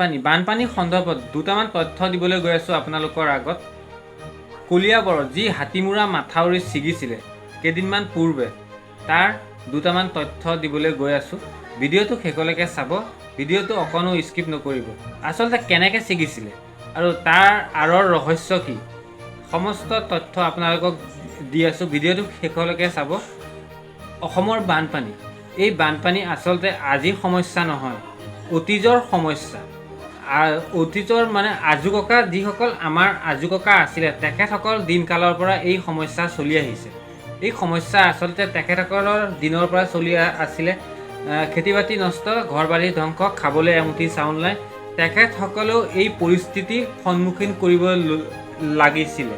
বানপানী সন্দৰ্ভত দুটামান তথ্য দিবলৈ গৈ আছোঁ আপোনালোকৰ আগত। কলিয়াবৰত যি হাতীমূৰা মাথাউৰি ছিগিছিলে কেইদিনমান পূৰ্বে, তাৰ দুটামান তথ্য দিবলৈ গৈ আছোঁ। ভিডিঅ'টো শেষলৈকে চাব, ভিডিঅ'টো অকণো স্কিপ নকৰিব। আচলতে কেনেকৈ ছিগিছিলে আৰু তাৰ আঁৰৰ ৰহস্য কি, সমস্ত তথ্য আপোনালোকক দি আছোঁ। ভিডিঅ'টো শেষলৈকে চাব। অসমৰ বানপানী, এই বানপানী আচলতে আজিৰ সমস্যা নহয়, অতীজৰ সমস্যা। অতীজৰ মানে আজোককা, যিসকল আমাৰ আজোককা আছিলে, তেখেতসকল দিনকালৰ পৰা এই সমস্যা চলি আহিছে। এই সমস্যা আচলতে তেখেতসকলৰ দিনৰ পৰা চলি আছিলে। খেতি বাতি নষ্ট, ঘৰ বাৰী ধ্বংস, খাবলৈ এমুঠি চাউল নাই। তেখেতসকলেও এই পৰিস্থিতিৰ সন্মুখীন কৰিব লাগিছিলে।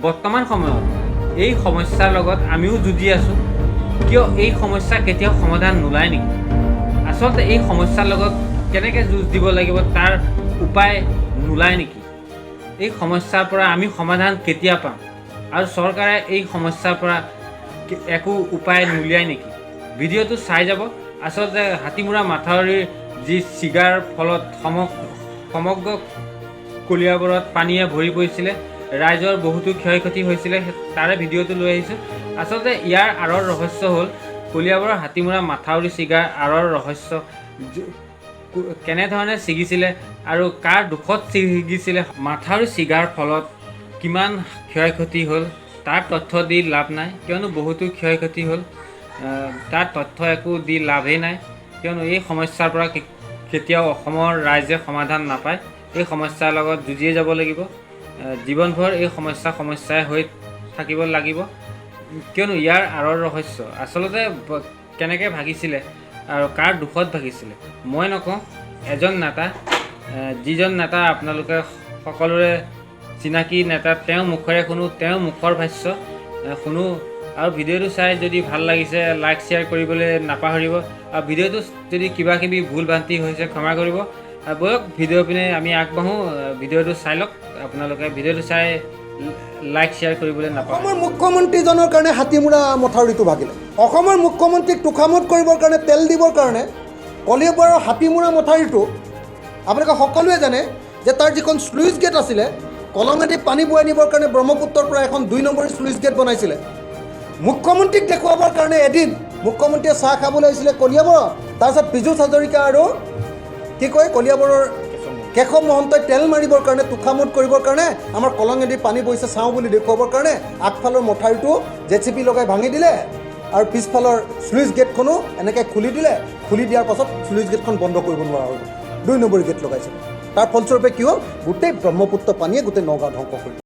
বৰ্তমান সময়ত এই সমস্যাৰ লগত আমিও যুঁজি আছোঁ। কিয় এই সমস্যা কেতিয়াও সমাধান নোলায় নেকি? আচলতে এই সমস্যাৰ লগত কেনেকৈ যুঁজ দিব লাগিব তাৰ উপায় নোলায় নেকি? এই সমস্যাৰ পৰা আমি সমাধান কেতিয়া পাম? আৰু চৰকাৰে এই সমস্যাৰ পৰা একো উপায় নুলিয়ায় নেকি? ভিডিঅ'টো চাই যাব। আচলতে হাতীমূৰা মাথাউৰিৰ যি ছিগাৰ ফলত সমগ্ৰ কলিয়াবৰত পানীয়ে ভৰি পৰিছিলে, ৰাইজৰ বহুতো ক্ষয় ক্ষতি হৈছিলে, তাৰে ভিডিঅ'টো লৈ আহিছোঁ। আচলতে ইয়াৰ আঁৰৰ ৰহস্য হ'ল কলিয়াবৰৰ হাতীমূৰা মাথাউৰি ছিগাৰ আঁৰৰ ৰহস্য কেনেধৰণে ছিগিছিলে আৰু কাৰ দুখত ছিগিছিলে, মাথাউৰি ছিগাৰ ফলত কিমান ক্ষয় ক্ষতি হ'ল তাৰ তথ্য দি লাভ নাই, কিয়নো বহুতো ক্ষয় ক্ষতি হ'ল। তাৰ তথ্য একো দি লাভেই নাই, কিয়নো এই সমস্যাৰ পৰা কেতিয়াও অসমৰ ৰাইজে সমাধান নাপায়। এই সমস্যাৰ লগত যুঁজিয়ে যাব লাগিব। জীৱনভৰ এই সমস্যাই হৈ থাকিব লাগিব, কিয়নো ইয়াৰ আঁৰৰ ৰহস্য আচলতে কেনেকৈ ভাগিছিলে আৰু কাৰ দুখত ভাগিছিলে মই নকওঁ, এজন নেতা, যিজন নেতা আপোনালোকে সকলোৰে চিনাকি নেতা, তেওঁৰ মুখেৰে শুনো, তেওঁৰ মুখৰ ভাষ্য শুনো। আৰু ভিডিঅ'টো চাই যদি ভাল লাগিছে লাইক শ্বেয়াৰ কৰিবলৈ নাপাহৰিব। আৰু ভিডিঅ'টো যদি কিবা কিবি ভুল ভ্ৰান্তি হৈছে ক্ষমা কৰিব। বয়ক ভিডিঅ' পিনে আমি আগবাঢ়োঁ। ভিডিঅ'টো চাই লওক আপোনালোকে, ভিডিঅ'টো চাই লাইক শ্বেয়াৰ কৰিবলৈ নাপাহৰিব। অসমৰ মুখ্যমন্ত্ৰীজনৰ কাৰণে হাতীমূৰা মথাউৰিটো ভাগিলে। অসমৰ মুখ্যমন্ত্ৰীক তোষামোদ কৰিবৰ কাৰণে, তেল দিবৰ কাৰণে কলিয়াবৰৰ হাতীমূৰা মথাউৰিটো আপোনালোকে সকলোৱে জানে যে তাৰ যিখন স্লুইচ গেট আছিলে, কলঙেদি পানী বোৱাই নিবৰ কাৰণে ব্ৰহ্মপুত্ৰৰ পৰা এখন 2 নম্বৰী স্লুইচ গেট বনাইছিলে। মুখ্যমন্ত্ৰীক দেখুৱাবৰ কাৰণে এদিন মুখ্যমন্ত্ৰীয়ে চাহ খাবলৈ আহিছিলে কলিয়াবৰত। তাৰপিছত পীযুষ হাজৰিকা আৰু কলিয়াবৰৰ কেশৱ মহন্তই তেল মাৰিবৰ কাৰণে, তোষামোদ কৰিবৰ কাৰণে, আমাৰ কলঙেদি পানী বৈছে চাওঁ বুলি দেখুৱাবৰ কাৰণে আগফালৰ মথাউৰিটো JCB লগাই ভাঙি দিলে আৰু পিছফালৰ স্লুইচ গেটখনো এনেকৈ খুলি দিলে। খুলি দিয়াৰ পাছত স্লুইচ গেটখন বন্ধ কৰিব নোৱাৰা হ'ল, 2 নম্বৰী গেট লগাইছিলে। তাৰ ফলস্বৰূপে কি হ'ল, গোটেই ব্ৰহ্মপুত্ৰ পানীয়ে গোটেই নগাঁও ধ্বংস কৰিলে।